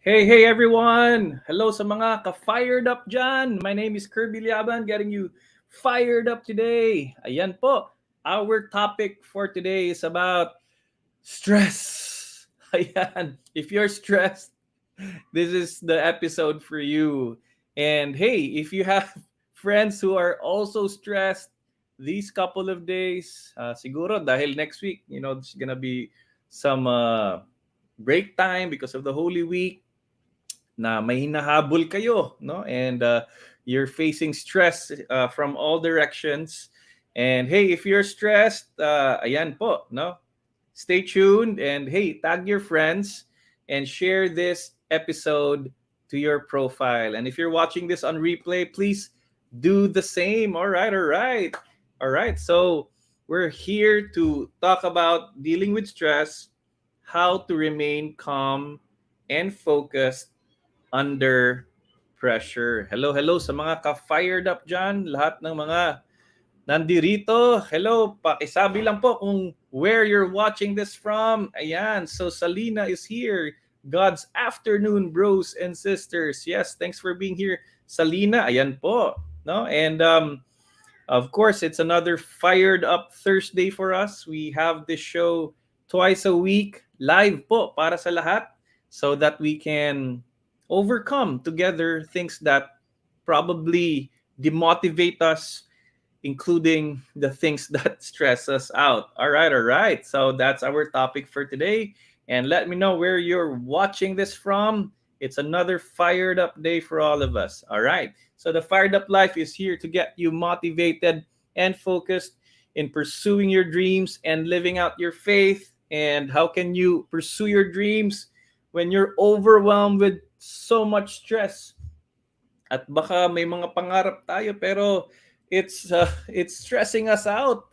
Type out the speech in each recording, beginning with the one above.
Hey everyone! Hello sa mga ka-fired up dyan! My name is Kirby Liaban, getting you fired up today. Ayan po, our topic for today is about stress. Ayan, if you're stressed, this is the episode for you. And hey, if you have friends who are also stressed these couple of days, siguro dahil next week, there's gonna be some break time because of the Holy Week na may hinahabol kayo, no? And you're facing stress from all directions. And hey, if you're stressed, ayan po, no? Stay tuned and hey, tag your friends and share this episode to your profile. And if you're watching this on replay, please do the same. All right, all right. All right. So, we're here to talk about dealing with stress, how to remain calm and focused under pressure. Hello, hello sa mga ka-fired up dyan, lahat ng mga nandirito. Hello, pakisabi lang po kung where you're watching this from. Ayan, so Salina is here. God's afternoon, bros and sisters. Yes, thanks for being here, Salina. Ayan po. No? And of course, it's another fired up Thursday for us. We have this show twice a week, live po para sa lahat so that we can overcome together things that probably demotivate us, including the things that stress us out. All right, all right. So that's our topic for today. And let me know where you're watching this from. It's another fired up day for all of us. All right. So the fired up life is here to get you motivated and focused in pursuing your dreams and living out your faith. And how can you pursue your dreams when you're overwhelmed with so much stress? At baka may mga pangarap tayo pero it's stressing us out,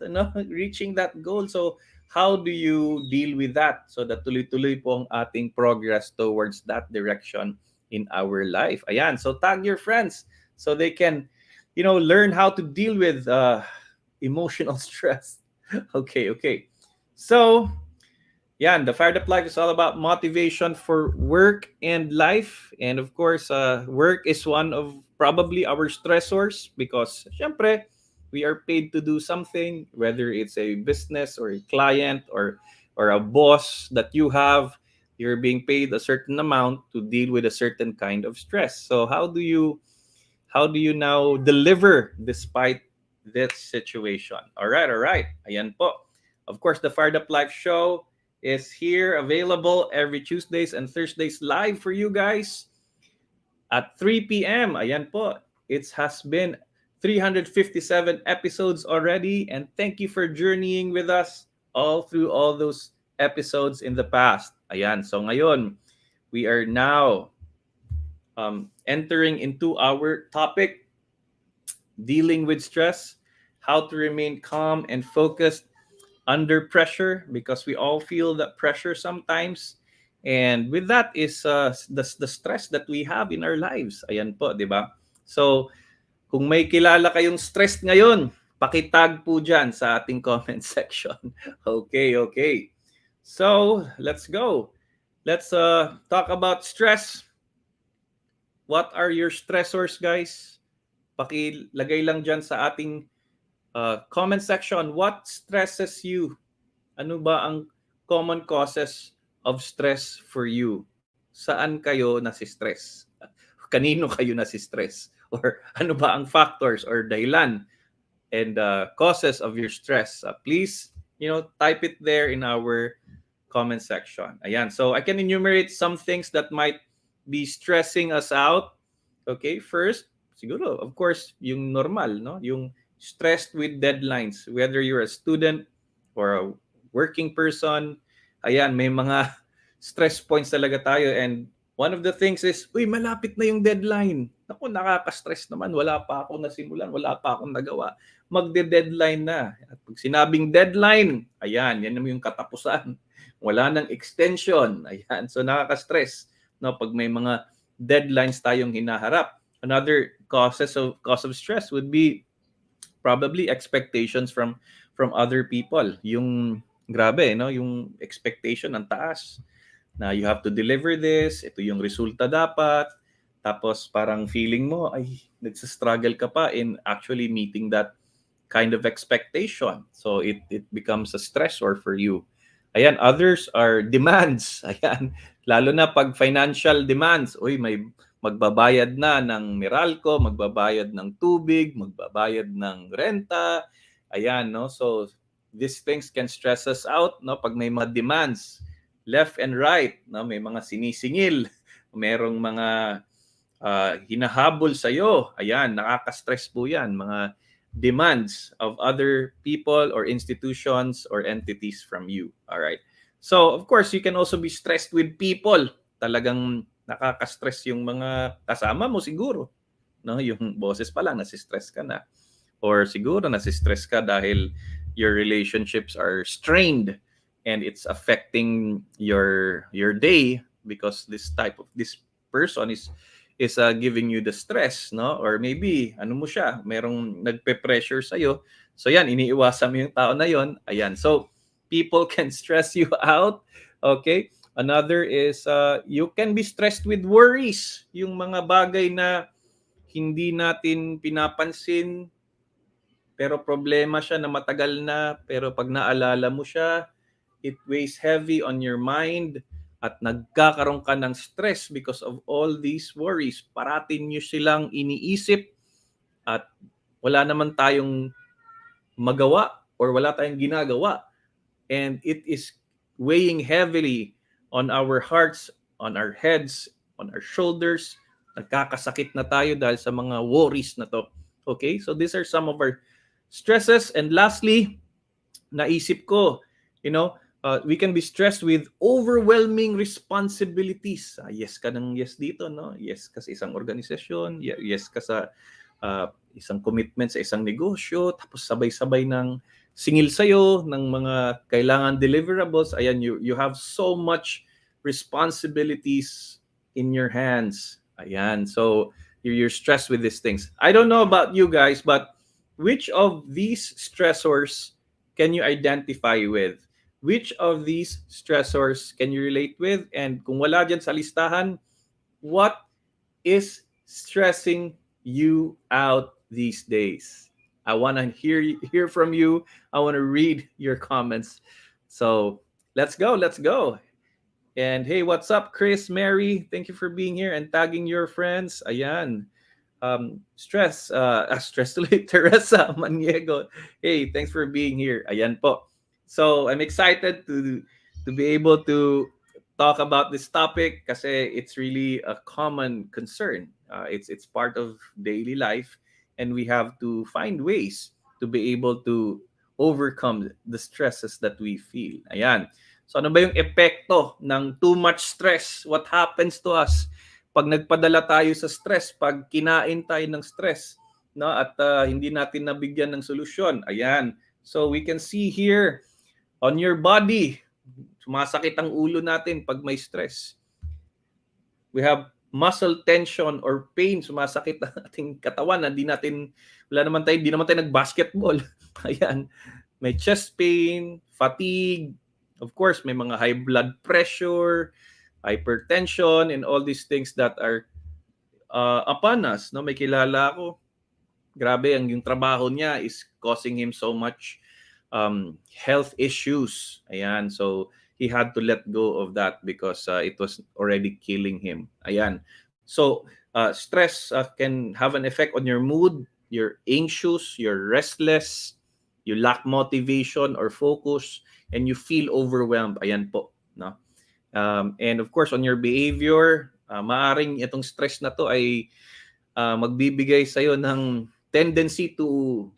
reaching that goal. So how do you deal with that so that tuloy-tuloy po ang ating progress towards that direction in our life? Ayan, so tag your friends so they can learn how to deal with emotional stress. Okay. So yeah, the Fired Up Life is all about motivation for work and life. And of course, work is one of probably our stressors because, syempre, we are paid to do something, whether it's a business or a client or a boss that you have. You're being paid a certain amount to deal with a certain kind of stress. So how do you now deliver despite this situation? All right. Ayan po. Of course, the Fired Up Life show is here, available every Tuesdays and Thursdays live for you guys at 3 p.m. Ayan po. It has been 357 episodes already, and thank you for journeying with us all through all those episodes in the past. Ayan, so ngayon, we are now entering into our topic, dealing with stress, how to remain calm and focused under pressure, because we all feel that pressure sometimes. And with that is the stress that we have in our lives. Ayan po, di ba? So, kung may kilala kayong stressed ngayon, pakitag po dyan sa ating comment section. Okay. So, let's go. Let's talk about stress. What are your stressors, guys? Pakilagay lang dyan sa ating comment section. What stresses you? Ano ba ang common causes of stress for you? Saan kayo nasi-stress? Kanino kayo nasi-stress? Or ano ba ang factors or dahilan and causes of your stress? Please, type it there in our comment section. Ayan. So I can enumerate some things that might be stressing us out. Okay, first, siguro, of course, yung normal, no? Yung stressed with deadlines, whether you're a student or a working person. Ayan, may mga stress points talaga tayo, and one of the things is, uy, malapit na yung deadline. Naku, nakaka-stress naman. Wala pa ako nasimulan, wala pa akong nagawa. Magde-deadline na. At pag sinabing deadline, ayan, yan naman yung katapusan. Wala nang extension. Ayan, so nakaka-stress. No, pag may mga deadlines tayong hinaharap. Another cause of stress would be probably expectations from other people. Yung grabe, no, yung expectation ang taas. na you have to deliver this, ito yung resulta dapat. Tapos parang feeling mo, ay, nagsistruggle ka pa in actually meeting that kind of expectation. So it becomes a stressor for you. Ayan, others are demands. Ayan, lalo na pag financial demands. Uy, may magbabayad na ng Meralco, magbabayad ng tubig, magbabayad ng renta. Ayan, no? So these things can stress us out, no? Pag may mga demands left and right, no? May mga sinisingil, merong mga hinahabol sa iyo. Ayan, nakaka-stress po 'yan, mga demands of other people or institutions or entities from you. All right. So, of course, you can also be stressed with people. Talagang nakaka-stress yung mga kasama mo siguro, no? Yung boses pa lang nasi-stress ka na. Or siguro nasi-stress ka dahil your relationships are strained and it's affecting your day because this person is giving you the stress, no? Or maybe ano mo siya, merong nagpe-pressure sa iyo. So yan, iniiwasan mo yung tao na yon. Ayan. So people can stress you out. Okay? Another is you can be stressed with worries, yung mga bagay na hindi natin pinapansin pero problema siya na matagal na, pero pag naalala mo siya, it weighs heavy on your mind at nagkakaroon ka ng stress because of all these worries. Parating nyo silang iniisip at wala naman tayong magawa or wala tayong ginagawa. And it is weighing heavily on our hearts, on our heads, on our shoulders. Nagkakasakit na tayo dahil sa mga worries na to. Okay? So these are some of our stresses. And lastly, naisip ko, we can be stressed with overwhelming responsibilities. Yes ka ng yes dito, no? Yes ka sa isang organisasyon, yes ka sa isang commitment sa isang negosyo, tapos sabay-sabay ng singil sa'yo ng mga kailangan deliverables. Ayan, you have so much responsibilities in your hands. Ayan, so you're stressed with these things. I don't know about you guys, but which of these stressors can you identify with? Which of these stressors can you relate with? And kung wala dyan sa listahan, what is stressing you out these days? I want to hear from you. I want to read your comments. So let's go. Let's go. And hey, what's up, Chris, Mary? Thank you for being here and tagging your friends. Ayan. Stress tuloy, Teresa Maniego. Hey, thanks for being here. Ayan po. So I'm excited to be able to talk about this topic kasi it's really a common concern. It's part of daily life, and we have to find ways to be able to overcome the stresses that we feel. Ayan. So ano ba yung epekto ng too much stress? What happens to us pag nagpadala tayo sa stress, pag kinain tayo ng stress, no? At hindi natin nabigyan ng solusyon. Ayan. So we can see here on your body, sumasakit ang ulo natin pag may stress. We have muscle tension or pain, sumasakit ang ating katawan na di naman tayo nag-basketball. Ayan. May chest pain, fatigue, of course, may mga high blood pressure, hypertension, and all these things that are upon us. No? May kilala ako, grabe, yung trabaho niya is causing him so much health issues. Ayan, so he had to let go of that because it was already killing him. Ayan, so stress can have an effect on your mood. You're anxious, you're restless, you lack motivation or focus, and you feel overwhelmed. Ayan po, no? And of course, on your behavior, maaring itong stress na to ay magbibigay sa'yo ng tendency to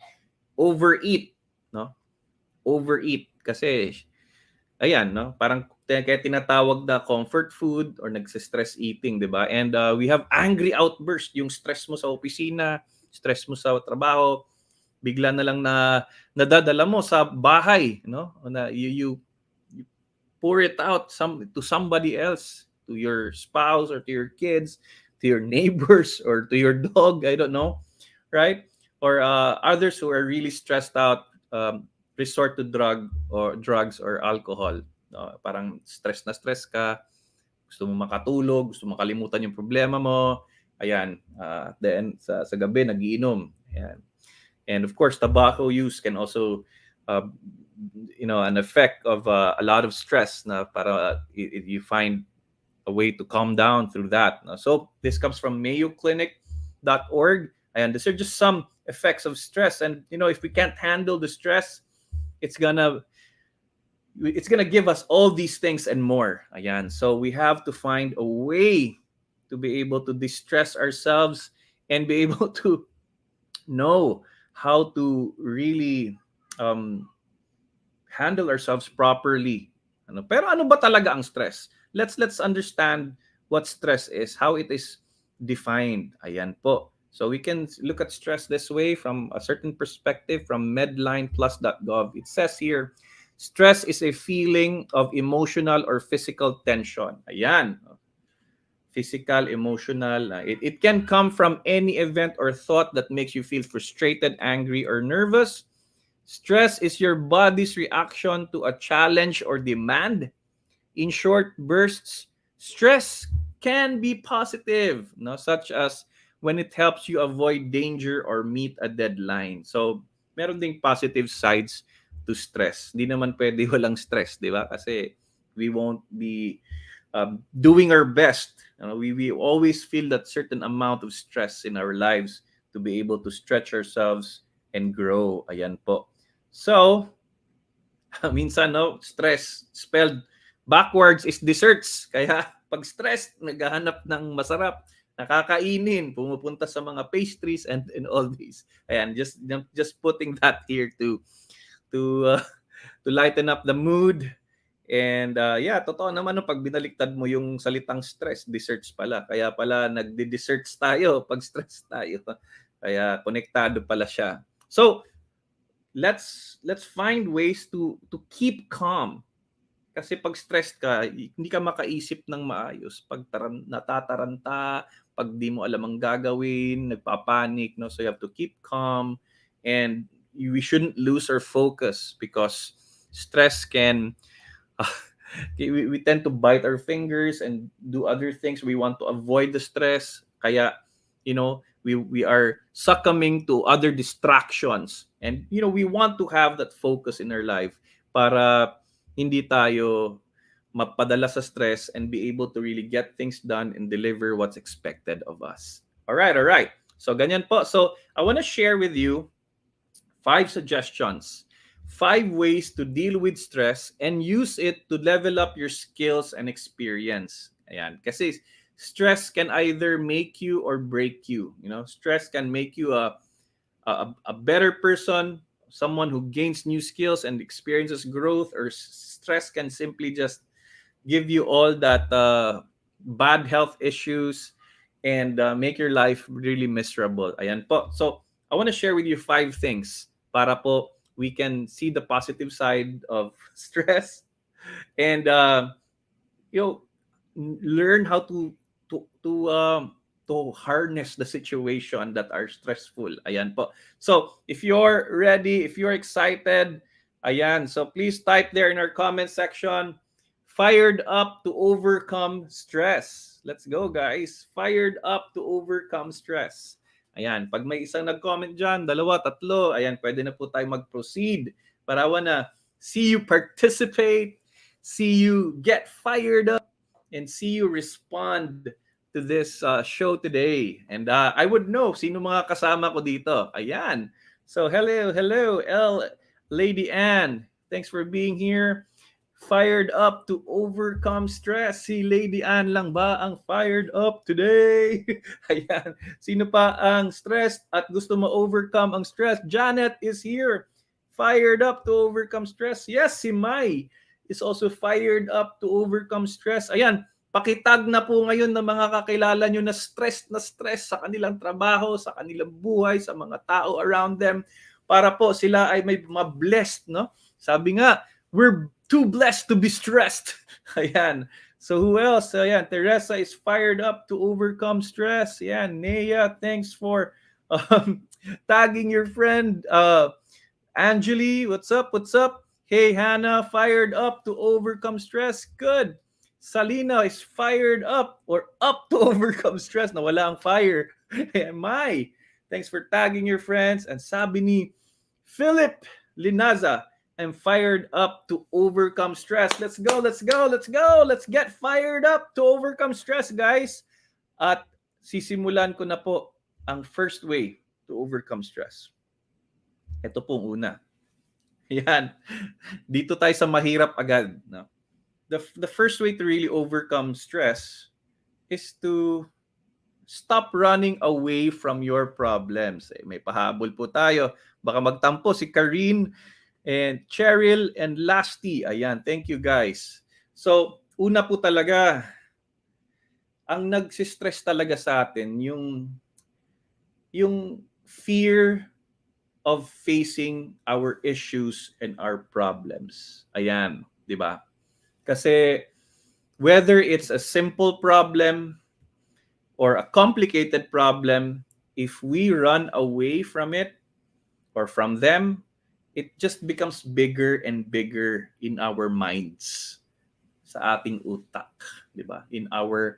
overeat, no? Overeat kasi ayan, no? Parang kaya tinatawag na comfort food or nagse-stress eating, 'di ba? And we have angry outburst, yung stress mo sa opisina, stress mo sa trabaho, bigla na lang na nadadala mo sa bahay, no? Na you pour it out to somebody else, to your spouse or to your kids, to your neighbors or to your dog, I don't know, right? Or others who are really stressed out resort to drugs or alcohol. Parang stress na stress ka, gusto mo makatulog, gusto mo makalimutan yung problema mo. Ayan, then sa gabi nagiinom. Ayan. And of course, tobacco use can also, uh, an effect of a lot of stress na para you find a way to calm down through that. No? So this comes from mayoclinic.org. And these are just some effects of stress. And, if we can't handle the stress, it's gonna give us all these things and more. Ayan. So we have to find a way to be able to distress ourselves and be able to know how to really um, handle ourselves properly. Pero ano ba talaga ang stress? Let's understand what stress is, how it is defined. Ayan po. So we can look at stress this way from a certain perspective from medlineplus.gov. It says here, stress is a feeling of emotional or physical tension. Ayan. Physical, emotional. It can come from any event or thought that makes you feel frustrated, angry, or nervous. Stress is your body's reaction to a challenge or demand. In short bursts, stress can be positive, no? Such as when it helps you avoid danger or meet a deadline. So, meron ding positive sides to stress. Hindi naman pwede walang stress, di ba? Kasi we won't be doing our best. We always feel that certain amount of stress in our lives to be able to stretch ourselves and grow. Ayan po. So, minsan, no, stress spelled backwards is desserts. Kaya pag stressed, naghahanap ng masarap, nakakainin, pumupunta sa mga pastries and all these. Ayan, just putting that here to to lighten up the mood. And yeah, totoo naman no, pag binaliktad mo yung salitang stress, desserts pala. Kaya pala nagde-desserts tayo pag stress tayo. Kaya konektado pala siya. So, let's find ways to keep calm. Kasi pag stressed ka, hindi ka makaisip ng maayos. Pag natataranta, pag di mo alam ang gagawin, nagpapanik, no? So you have to keep calm and we shouldn't lose our focus because stress can we tend to bite our fingers and do other things. We want to avoid the stress. Kaya, we are succumbing to other distractions. And, we want to have that focus in our life para hindi tayo mapadala sa stress and be able to really get things done and deliver what's expected of us. All right. So, ganyan po. So, I want to share with you 5 suggestions, 5 ways to deal with stress and use it to level up your skills and experience. Ayan. Kasi stress can either make you or break you. Stress can make you a better person, someone who gains new skills and experiences growth, or stress can simply just give you all that bad health issues and make your life really miserable. Ayan po. So, I want to share with you 5 things para po we can see the positive side of stress and learn how to harness the situation that are stressful. Ayan po. So, if you're ready, if you're excited, ayan. So, please type there in our comment section, fired up to overcome stress. Let's go, guys. Fired up to overcome stress. Ayan, pag may isang nag-comment dyan, 2, 3, ayan, pwede na po tayo mag-proceed. But I wanna see you participate, see you get fired up, and see you respond to this show today. And I would know sino mga kasama ko dito. Ayan. So, hello, Lady Ann. Thanks for being here. Fired up to overcome stress. Si Lady Ann lang ba ang fired up today? Ayan. Sino pa ang stressed at gusto ma-overcome ang stress? Janet is here. Fired up to overcome stress. Yes, si Mai is also fired up to overcome stress. Ayan. Pakitag na po ngayon ng mga kakilala nyo na stress sa kanilang trabaho, sa kanilang buhay, sa mga tao around them, para po sila ay may ma-blessed, no? Sabi nga, we're too blessed to be stressed. Ayan. So who else? Ayan, Teresa is fired up to overcome stress. Ayan, Nea, thanks for tagging your friend. Angeli, what's up? Hey, Hannah, fired up to overcome stress. Good. Salina is fired up or up to overcome stress. Nawala ang fire. My. Thanks for tagging your friends. And sabi ni Philip Linaza, I'm fired up to overcome stress. Let's go, let's go, let's go. Let's get fired up to overcome stress, guys. At sisimulan ko na po ang first way to overcome stress. Ito pong una. Yan. Dito tayo sa mahirap agad. No? The first way to really overcome stress is to stop running away from your problems. May pahabol po tayo. Baka magtampo si Karine and Cheryl and Lasty. Ayan, thank you guys. So, una po talaga, ang nagsistress talaga sa atin, yung fear of facing our issues and our problems. Ayan, di ba? Kasi whether it's a simple problem or a complicated problem, if we run away from it or from them, it just becomes bigger and bigger in our minds, sa ating utak, di ba? In our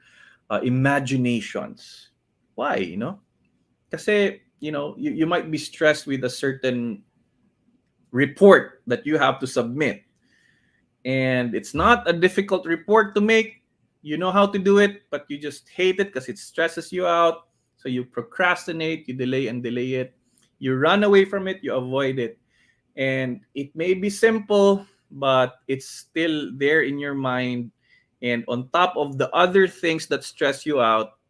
imaginations. Why, you know? Kasi, you know, you might be stressed with a certain report that you have to submit. And it's not a difficult report to make. You know how to do it, but you just hate it because it stresses you out. So you procrastinate, you delay and delay it. You run away from it, you avoid it. And it may be simple, but it's still there in your mind. And on top of the other things that stress you out,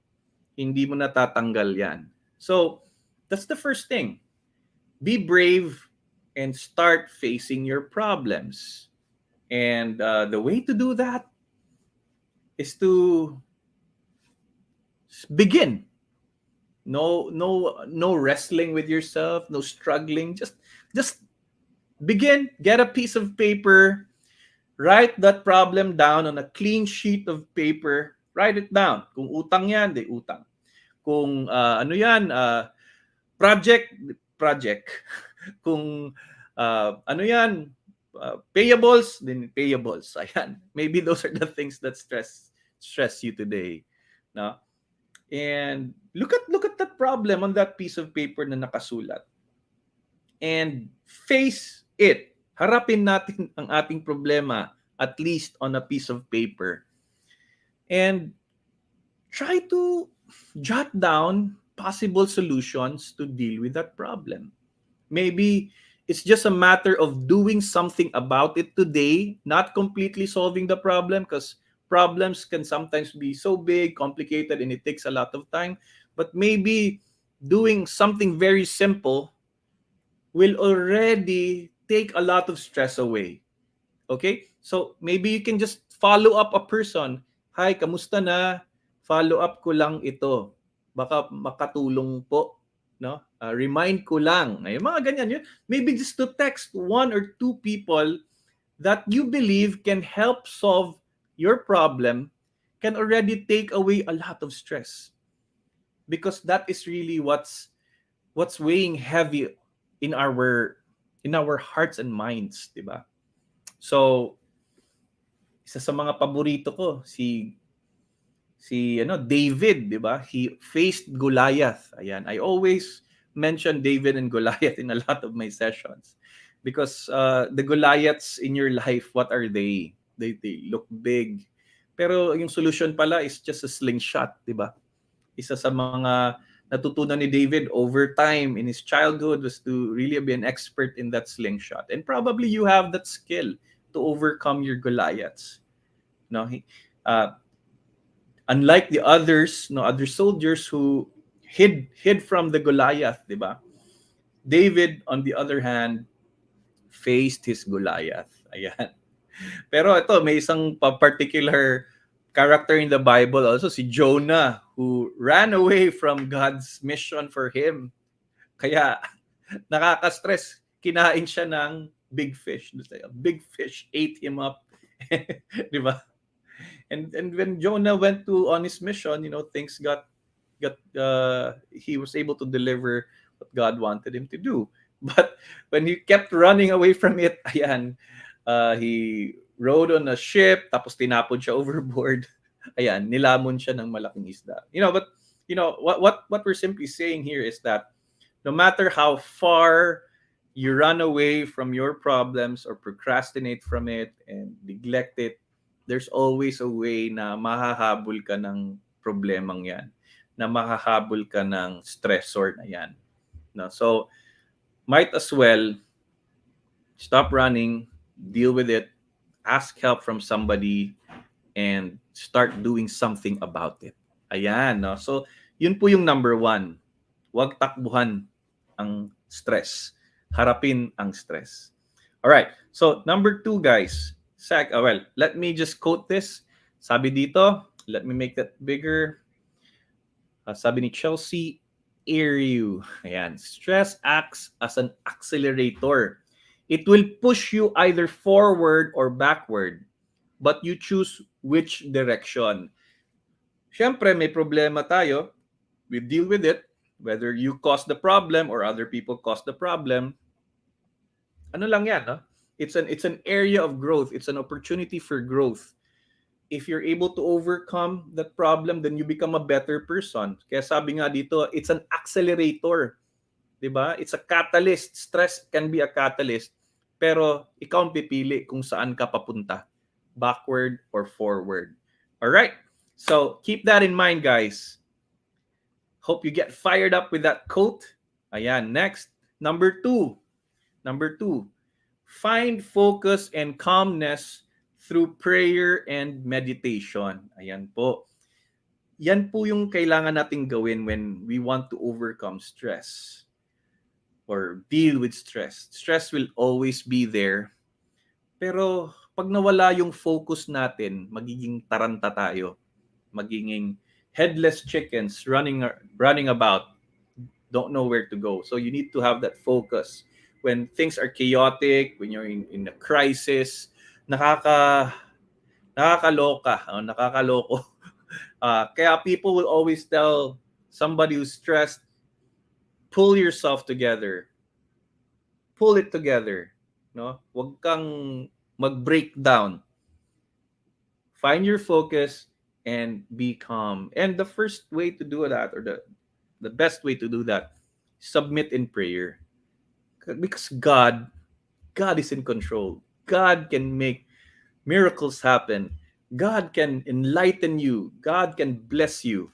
hindi mo natatanggal yan. So that's the first thing. Be brave and start facing your problems. And the way to do that is to begin. No wrestling with yourself, no struggling. Just begin. Get a piece of paper. Write that problem down on a clean sheet of paper. Write it down. Kung utang yan, di utang. Kung ano yan, project. Kung ano yan, payables, then payables. Ayan. Maybe those are the things that stress you today. No? And look at that problem on that piece of paper na nakasulat. And face it. Harapin natin ang ating problema, at least on a piece of paper. And try to jot down possible solutions to deal with that problem. Maybe it's just a matter of doing something about it today, not completely solving the problem, because problems can sometimes be so big, complicated, and it takes a lot of time. But maybe doing something very simple will already take a lot of stress away. Okay? So maybe you can just follow up a person. Hi, kamusta na? Follow up ko lang ito. Baka makatulong po. No? Remind ko lang. Ay, mga ganyan yun. Maybe just to text one or two people that you believe can help solve your problem can already take away a lot of stress. Because that is really what's weighing heavy in our hearts and minds, di ba? So, isa sa mga paborito ko, si David, di ba? He faced Goliath. Ayan, I always mention David and Goliath in a lot of my sessions because the Goliaths in your life, what are they? They look big. Pero yung solution pala is just a slingshot, di ba? Isa sa mga natutunan ni David over time in his childhood was to really be an expert in that slingshot. And probably you have that skill to overcome your Goliaths. No, unlike the others, other soldiers who hid from the Goliath, di ba? David, on the other hand, faced his Goliath. Ayan. Pero ito, may isang particular character in the Bible also, si Jonah, who ran away from God's mission for him. Kaya nakaka-stress. Kinain siya ng big fish. Big fish ate him up. Di ba? And when Jonah went on his mission, things got he was able to deliver what God wanted him to do. But when he kept running away from it, ayan, he rode on a ship, tapos tinapon siya overboard. Ayan, nilamon siya ng malaking isda. But what we're simply saying here is that no matter how far you run away from your problems or procrastinate from it and neglect it, there's always a way na mahahabol ka ng problemang yan, na mahahabol ka ng stressor na yan. No? So, might as well stop running, deal with it, ask help from somebody, and start doing something about it. Ayan, no? So, yun po yung number one. Huwag takbuhan ang stress. Harapin ang stress. All right. So, number two, guys. Let me just quote this. Sabi dito, let me make that bigger. Sabi ni Chelsea Ariu. Ayan. Stress acts as an accelerator. It will push you either forward or backward, but you choose which direction. Siyempre, may problema tayo. We deal with it. Whether you cause the problem or other people cause the problem, ano lang yan, no? It's an area of growth. It's an opportunity for growth. If you're able to overcome that problem, then you become a better person. Kaya sabi nga dito, it's an accelerator. 'Di ba? It's a catalyst. Stress can be a catalyst. Pero ikaw ang pipili kung saan ka papunta. Backward or forward. All right? So, keep that in mind, guys. Hope you get fired up with that quote. Ayan, next. Number two. Find focus and calmness through prayer and meditation. Ayan po. Yan po yung kailangan nating gawin when we want to overcome stress or deal with stress. Stress will always be there. Pero pag nawala yung focus natin, magiging taranta tayo. Magiging headless chickens running about, don't know where to go. So you need to have that focus. When things are chaotic, when you're in a crisis, nakakaloko. Kaya people will always tell somebody who's stressed, pull yourself together. Pull it together. No? Huwag kang mag-break down. Find your focus and be calm. And the first way to do that, or the best way to do that, submit in prayer. Because God is in control. God can make miracles happen. God can enlighten you. God can bless you.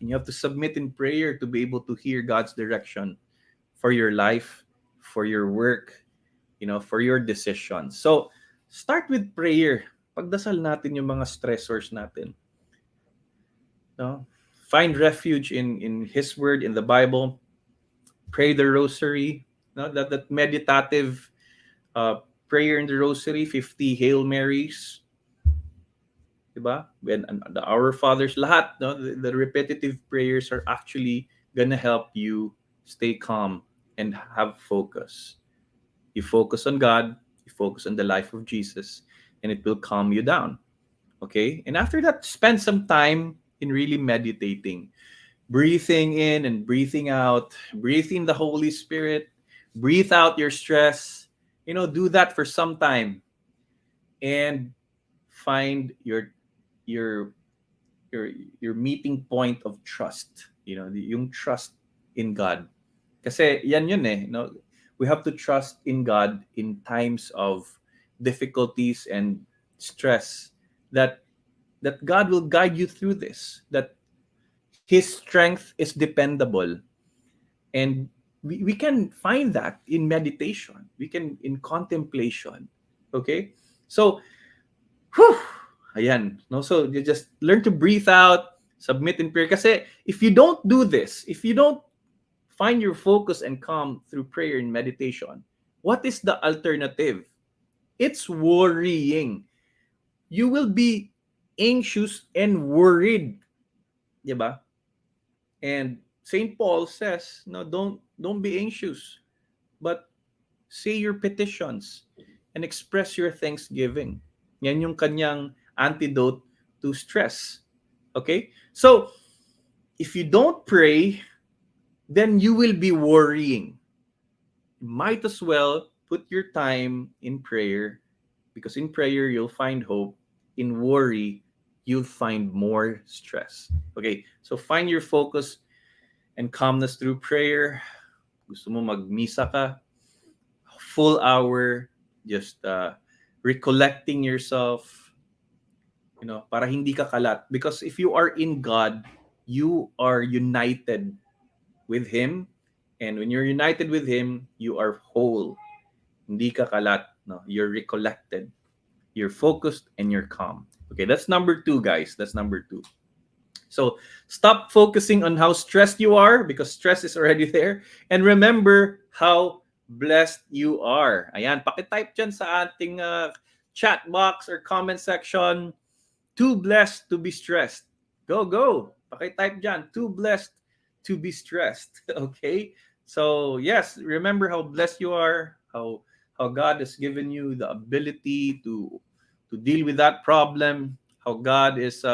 And you have to submit in prayer to be able to hear God's direction for your life, for your work, for your decisions. So, start with prayer. Pagdasal natin yung mga stressors natin. No? Find refuge in His Word, in the Bible. Pray the Rosary. No? That meditative prayer in the Rosary, 50 Hail Marys. Diba? When the Our Fathers, lahat, no? The repetitive prayers are actually gonna help you stay calm and have focus. You focus on God, you focus on the life of Jesus, and it will calm you down. Okay? And after that, spend some time in really meditating. Breathing in and breathing out. Breathe in the Holy Spirit. Breathe out your stress. Do that for some time. And find your meeting point of trust. Yung trust in God. Kasi yan yun eh. We have to trust in God in times of difficulties and stress, that God will guide you through this, that His strength is dependable. And we can find that in meditation. We can in contemplation. Okay? So, ayan. No? So, you just learn to breathe out, submit in prayer. Kasi if you don't do this, if you don't find your focus and calm through prayer and meditation, what is the alternative? It's worrying. You will be anxious and worried. Diba? And St. Paul says, no, don't be anxious, but say your petitions and express your thanksgiving. Yan yung kanyang antidote to stress. Okay? So, if you don't pray, then you will be worrying. You might as well put your time in prayer Because in prayer, you'll find hope. In worry, you'll find more stress. Okay, so find your focus and calmness through prayer. Gusto mo magmisa ka, full hour, just recollecting yourself, para hindi ka kalat. Because if you are in God, you are united with Him. And when you're united with Him, you are whole. Hindi ka kalat. No? You're recollected. You're focused and you're calm. Okay, that's number 2, guys. That's number 2. So stop focusing on how stressed you are because stress is already there. And remember how blessed you are. Ayan, pakitype dyan sa ating chat box or comment section. Too blessed to be stressed. Go, go. Pakitype dyan. Too blessed to be stressed. Okay? So, yes, remember how blessed you are, how God has given you the ability to deal with that problem, how God is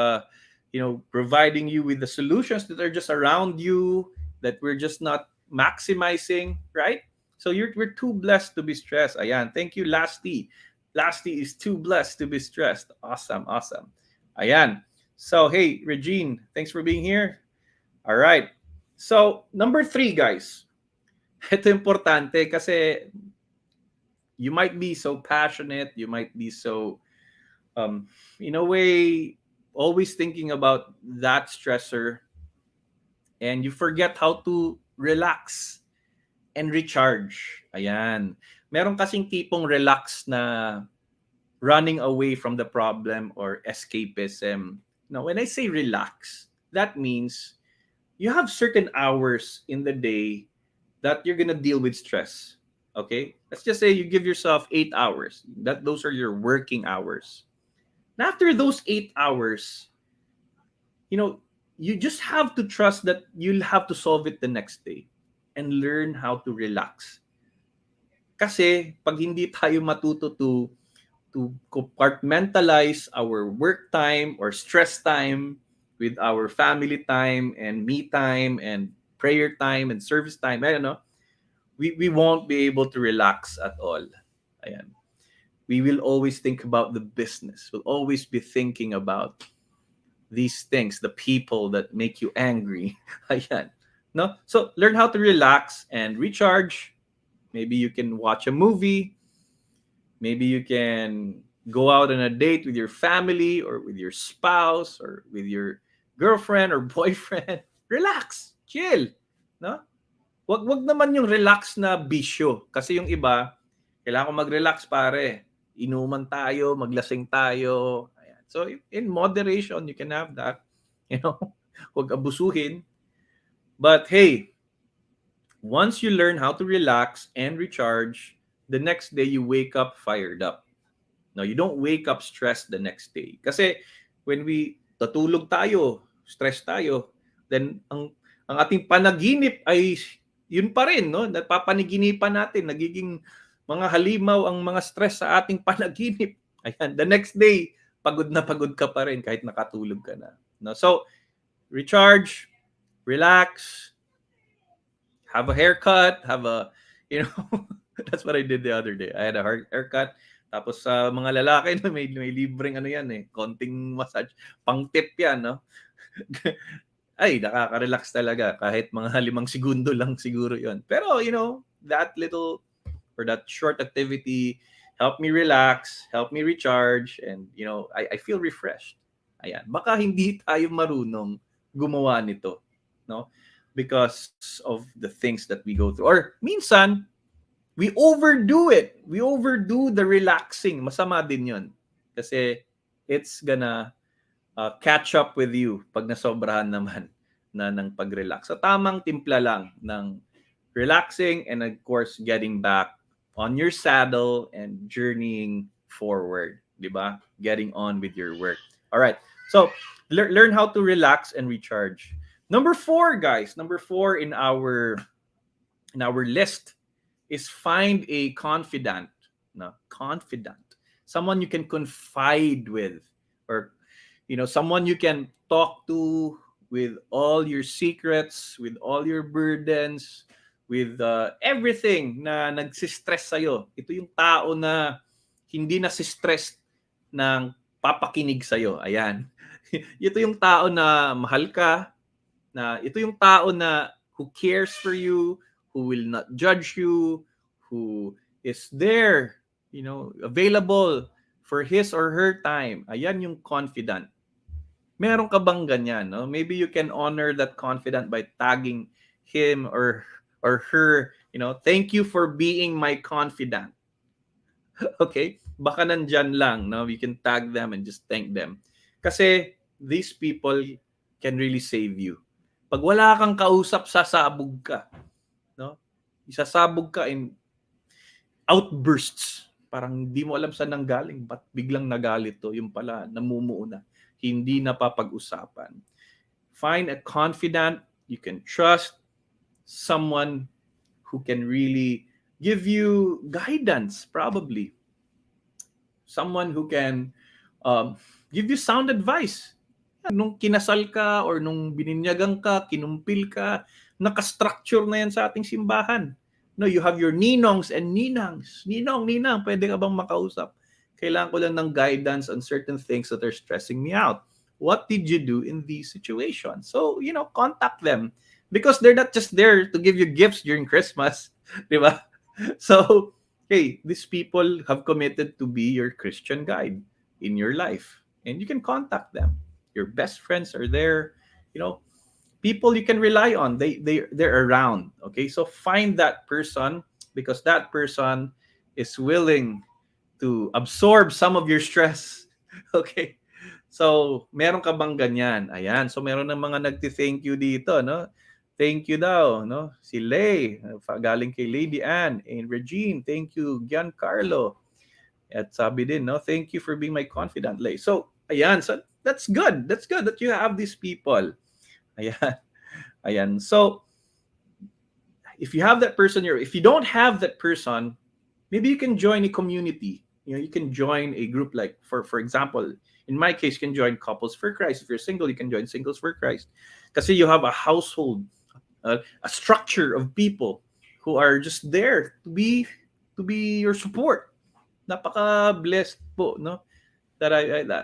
providing you with the solutions that are just around you that we're just not maximizing, right? So we're too blessed to be stressed. Ayan, thank you, Lasty. Lasty is too blessed to be stressed. Awesome, awesome. Ayan. So, hey, Regine, thanks for being here. All right. So, number 3, guys. Ito importante kasi you might be so passionate, you might be so, in a way, always thinking about that stressor and you forget how to relax and recharge. Ayan. Meron kasing tipong relax na running away from the problem or escapism. Now, when I say relax, that means you have certain hours in the day that you're gonna deal with stress. Okay, let's just say you give yourself 8 hours. Those are your working hours. And after those 8 hours, you just have to trust that you'll have to solve it the next day and learn how to relax. Kasi pag hindi tayo matuto to compartmentalize our work time or stress time with our family time and me time and prayer time and service time, I don't know, we won't be able to relax at all. Ayan. We will always think about the business. We'll always be thinking about these things, the people that make you angry. Ayan. No? So learn how to relax and recharge. Maybe you can watch a movie. Maybe you can go out on a date with your family or with your spouse or with your girlfriend or boyfriend. Relax, chill, no? Wag naman yung relax na bisyo kasi yung iba kailangan ko mag-relax pare. Inuman tayo, maglasing tayo. Ayan. So in moderation you can have that, Wag abusuhin. But hey, once you learn how to relax and recharge, the next day you wake up fired up. No, you don't wake up stressed the next day. Kasi when we tatulog tayo, stress tayo, then ang ating panaginip ay yun pa rin, no? Napapaniginipan natin, nagiging mga halimaw ang mga stress sa ating panaginip. Ayan, the next day, pagod na pagod ka pa rin kahit nakatulog ka na. No? So, recharge, relax, have a haircut, that's what I did the other day. I had a haircut. Tapos sa mga lalaki na may libreng konting massage, pang tip yan, no? Ay, nakaka-relax talaga kahit mga 5 segundo lang siguro 'yon. Pero that little or that short activity helped me relax, helped me recharge, and I feel refreshed. Ayan, baka hindi tayo marunong gumawa nito, no? Because of the things that we go through. Or minsan, we overdo it. We overdo the relaxing. Masama din 'yon. Kasi it's gonna catch up with you pag nasobrahan naman na ng pag-relax. So tamang timpla lang ng relaxing and of course getting back on your saddle and journeying forward, 'di ba? Getting on with your work. All right. So learn how to relax and recharge. Number 4, guys. Number 4 in our list is find a confidant. No, confidant. Someone you can confide with, or someone you can talk to with all your secrets, with all your burdens, with everything na nagsistress sa'yo. Ito yung tao na hindi na si stress ng papakinig sa'yo. Ayan. Ito yung tao na mahal ka, na ito yung tao na who cares for you, who will not judge you, who is there, available for his or her time. Ayan yung confidant. Meron ka bang ganyan, no? Maybe you can honor that confidant by tagging him or her, thank you for being my confidant. Okay? Baka nandyan lang, no? We can tag them and just thank them. Kasi these people can really save you. Pag wala kang kausap, sasabog ka. No? Isasabog ka in outbursts. Parang hindi mo alam saan nanggaling. Ba't biglang nagalit to? Yung pala, namumuo na. Hindi na papag-usapan. Find a confidant you can trust, someone who can really give you guidance, probably. Someone who can give you sound advice. Nung kinasal ka or nung bininyagang ka, kinumpil ka, nakastructure na yan sa ating simbahan. No, you have your ninongs and ninangs. Ninong, ninang, pwede ka bang makausap? Kailangan ko lang ng guidance on certain things that are stressing me out. What did you do in these situations? So, contact them. Because they're not just there to give you gifts during Christmas. Di ba? So, hey, these people have committed to be your Christian guide in your life. And you can contact them. Your best friends are there. People you can rely on. They're around. Okay, so find that person because that person is willing to absorb some of your stress. Okay, so meron ka bang ganyan? Ayan, so meron ng mga nagti-thank you dito, no? Thank you daw, no? Si Lay, galing kay Lady Ann and Regine. Thank you, Giancarlo. At sabi din, no? Thank you for being my confidant, Lay. So, ayan, so that's good. That's good that you have these people. Ayan. Ayan. So, if you have that person, if you don't have that person, maybe you can join a community. You can join a group like, for example, in my case, you can join Couples for Christ. If you're single, you can join Singles for Christ. Kasi you have a household, a structure of people who are just there to be your support. Napaka-blessed po, no? That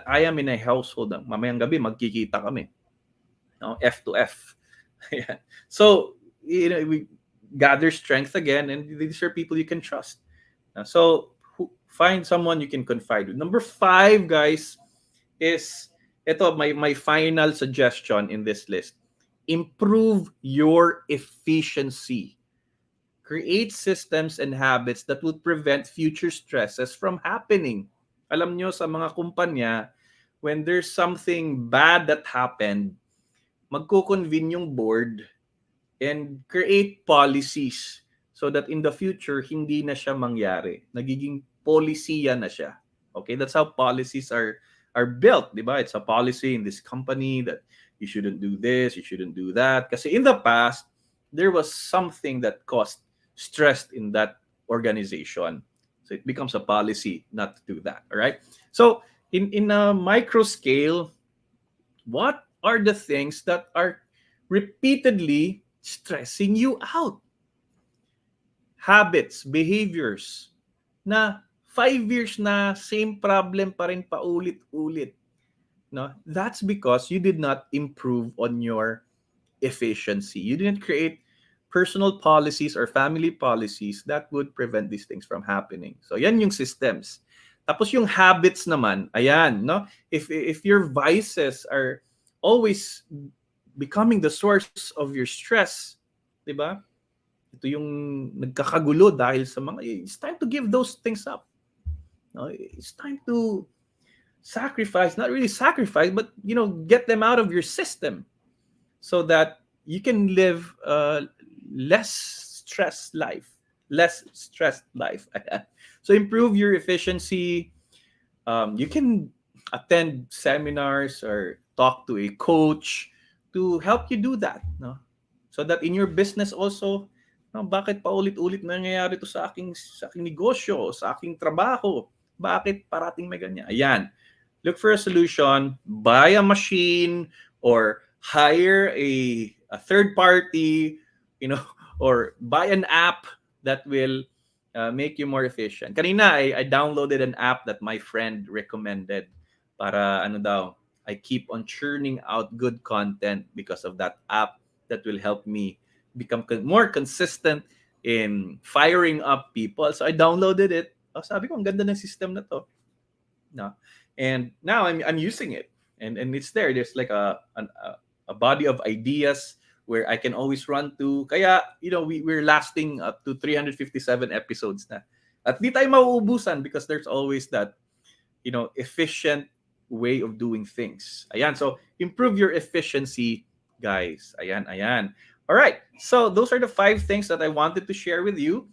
I am in a household. Mamayang gabi, magkikita kami. No? F to F. So, we gather strength again, and these are people you can trust. So, find someone you can confide with. Number 5, guys, is ito my final suggestion in this list. Improve your efficiency. Create systems and habits that would prevent future stresses from happening. Alam nyo, sa mga kumpanya, when there's something bad that happened, magko-convene yung board and create policies so that in the future, hindi na siya mangyari. Nagiging polisiya na siya. Okay, that's how policies are built, di ba? It's a policy in this company that you shouldn't do this, you shouldn't do that. Kasi in the past, there was something that caused stress in that organization. So it becomes a policy not to do that, all right? So in a micro scale, what are the things that are repeatedly stressing you out? Habits, behaviors na 5 years na same problem pa rin paulit-ulit. No? That's because you did not improve on your efficiency. You didn't create personal policies or family policies that would prevent these things from happening. So yan yung systems. Tapos yung habits naman, ayan, no? If your vices are always becoming the source of your stress, 'di ba? Ito yung nagkakagulo dahil sa mga, it's time to give those things up. No? It's time to sacrifice, not really sacrifice, but get them out of your system so that you can live a less stressed life. So improve your efficiency. You can attend seminars or talk to a coach to help you do that, no? So that in your business also, no, bakit paulit-ulit nangyayari to sa aking negosyo, sa aking trabaho? Bakit parating may ganyan? Ayan. Look for a solution, buy a machine or hire a third party, or buy an app that will make you more efficient. Kanina, I downloaded an app that my friend recommended para ano daw, I keep on churning out good content because of that app that will help me become more consistent in firing up people. So I downloaded it. Oh, sabi ko, ang ganda ng system na to. No. And now I'm using it. And it's there. There's like a body of ideas where I can always run to. Kaya, we're lasting up to 357 episodes na. At di tayo mauubusan because there's always that, efficient way of doing things. Ayan. So, improve your efficiency, guys. Ayan, ayan. All right. So, those are the 5 things that I wanted to share with you.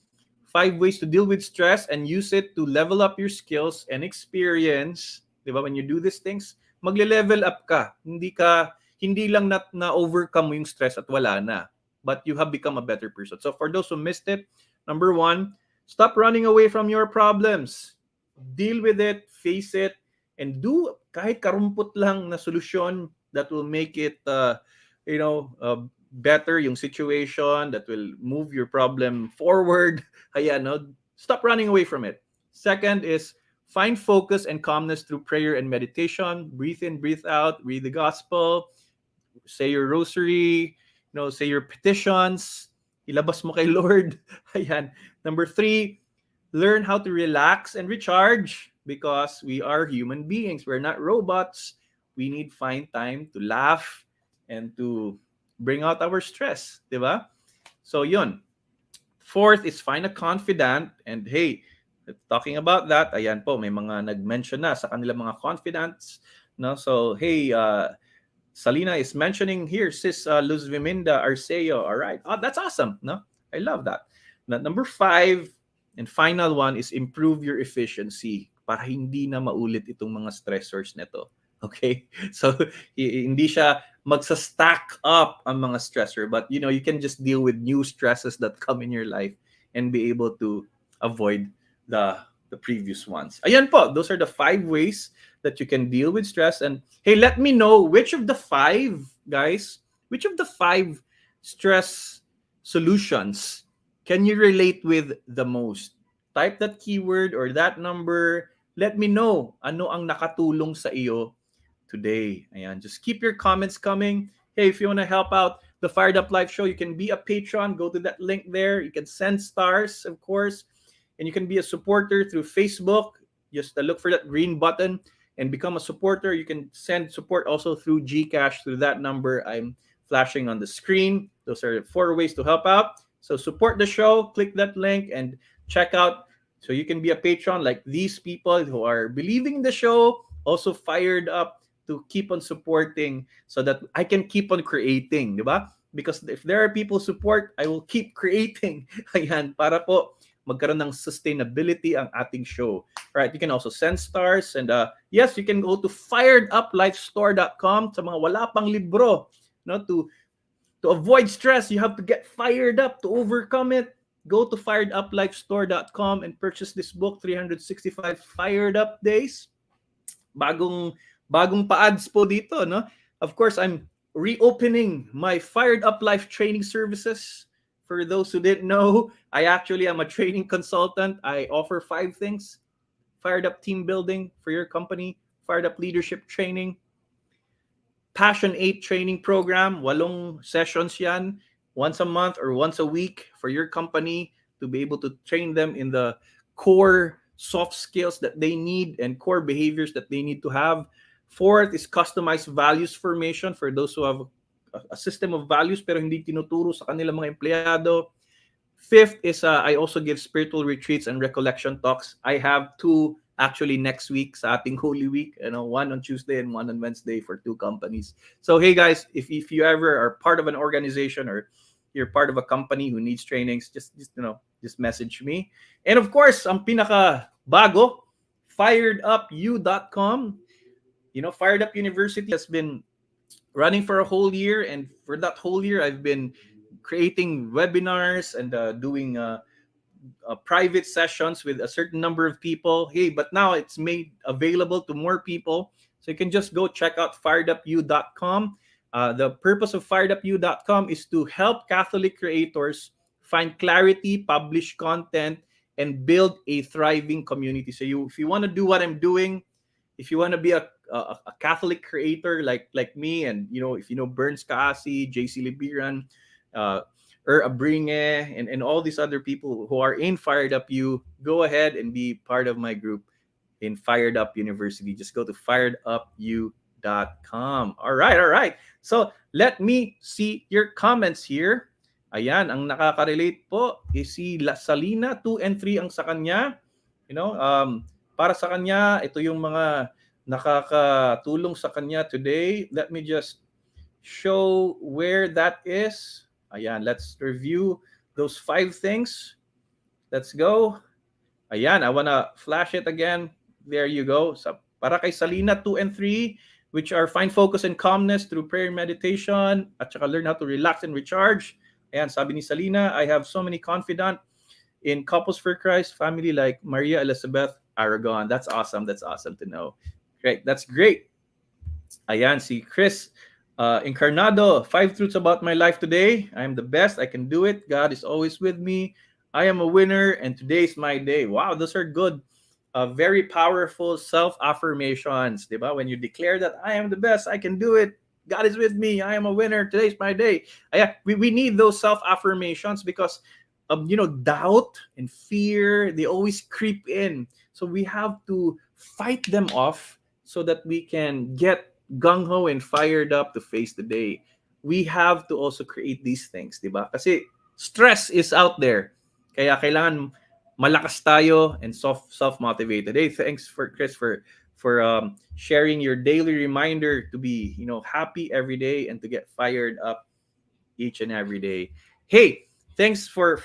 5 ways to deal with stress and use it to level up your skills and experience. Diba? When you do these things, magle-level up ka. Hindi lang na overcome mo yung stress at wala na, but you have become a better person. So for those who missed it, number 1, stop running away from your problems. Deal with it, face it, and do kahit karumput lang na solusyon that will make it, better yung situation, that will move your problem forward. Ayan, no? Stop running away from it. Second is find focus and calmness through prayer and meditation. Breathe in, breathe out, read the gospel, say your rosary, say your petitions, ilabas mo kay Lord. Ayan. Number 3, learn how to relax and recharge because we are human beings. We're not robots. We need find time to laugh and to bring out our stress, di ba? So yun. 4th is find a confidant, and hey, talking about that, ayan po, may mga nag-mention na sa kanilang mga confidants, no? So hey, Salina is mentioning here, sis Luz Viminda Arceo. All right. Oh, that's awesome, no? I love that. Number 5 and final one is improve your efficiency para hindi na maulit itong mga stressors nito. Okay? So, hindi siya magsa-stack up ang mga stressor, but you can just deal with new stresses that come in your life and be able to avoid the previous ones. Ayan po, those are the 5 ways that you can deal with stress. And hey, let me know which of the 5, guys, which of the 5 stress solutions can you relate with the most? Type that keyword or that number. Let me know ano ang nakatulong sa iyo today. Ayan, just keep your comments coming. Hey, if you want to help out the Fired Up Live Show, you can be a patron. Go to that link there. You can send stars, of course. And you can be a supporter through Facebook. Just look for that green button and become a supporter. You can send support also through GCash through that number I'm flashing on the screen. Those are 4 ways to help out. So support the show. Click that link and check out. So you can be a patron like these people who are believing in the show, also fired up to keep on supporting so that I can keep on creating, di ba? Because if there are people support, I will keep creating. Ayan, para po magkaroon ng sustainability ang ating show. Right? You can also send stars and yes, you can go to fireduplifestore.com sa mga wala pang libro, no, to avoid stress. You have to get fired up to overcome it. Go to fireduplifestore.com and purchase this book, 365 Fired Up Days. Bagong pa-ads po dito, no? Of course, I'm reopening my Fired Up Life training services. For those who didn't know, I actually am a training consultant. I offer 5 things. Fired Up team building for your company, Fired Up leadership training, Passion 8 training program, 8 sessions yan, once a month or once a week for your company to be able to train them in the core soft skills that they need and core behaviors that they need to have. 4th is customized values formation for those who have a system of values pero hindi tinuturo sa kanilang mga empleyado. 5th is I also give spiritual retreats and recollection talks. I have 2 actually next week sa ating Holy Week, one on Tuesday and one on Wednesday for 2 companies. So hey guys, if you ever are part of an organization or you're part of a company who needs trainings, just message me. And of course, ang pinaka bago, firedupu.com. Fired Up University has been running for a whole year, and for that whole year, I've been creating webinars and doing private sessions with a certain number of people. Hey, but now it's made available to more people, so you can just go check out firedupu.com. The purpose of firedupu.com is to help Catholic creators find clarity, publish content, and build a thriving community. So if you want to do what I'm doing, if you want to be a Catholic creator like me, and if you know Burns Kaasi, JC Libiran, uh, Abringe, and all these other people who are in Fired Up U, go ahead and be part of my group in Fired Up University. Just go to firedupu.com. All right, all right. So let me see your comments here. Ayan, ang nakaka-relate po is si Salina, 2 and 3 ang sa kanya. Para sa kanya, ito yung mga nakakatulong sa kanya today. Let me just show where that is. Ayan, let's review those 5 things. Let's go. Ayan, I wanna flash it again. There you go. So, para kay Salina, 2 and 3, which are find focus and calmness through prayer and meditation, at saka learn how to relax and recharge. Ayan, sabi ni Salina, I have so many confidant in Couples for Christ family like Maria Elizabeth Aragon. That's awesome. That's awesome to know. Great. That's great. Ayan, si Chris Encarnado, 5 truths about my life today. I am the best. I can do it. God is always with me. I am a winner, and today is my day. Wow, those are good. Very powerful self-affirmations. Diba? When you declare that I am the best, I can do it. God is with me. I am a winner. Today's my day. We need those self-affirmations because doubt and fear, they always creep in. So we have to fight them off so that we can get gung-ho and fired up to face the day. We have to also create these things, di ba? Kasi stress is out there. Kaya kailangan malakas tayo and self-motivated. Hey, thanks for Chris for sharing your daily reminder to be, happy every day and to get fired up each and every day. Hey, thanks for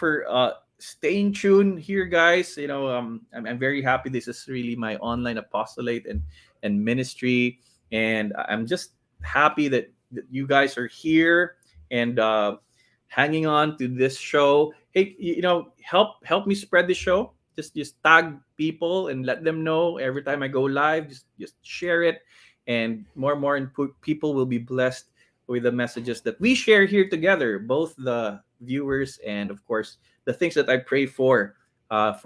staying tuned here, guys. I'm very happy. This is really my online apostolate and ministry, and I'm just happy that you guys are here and hanging on to this show. Hey, help me spread the show. Just tag people and let them know every time I go live. Just share it, and more and people will be blessed with the messages that we share here together, both the viewers and of course the things that I pray for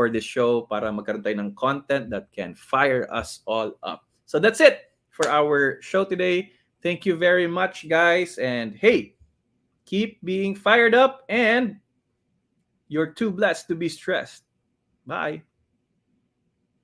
this show para magkaroon tayo ng content that can fire us all up. So that's it for our show today. Thank you very much, guys. And hey, keep being fired up, and you're too blessed to be stressed. Bye.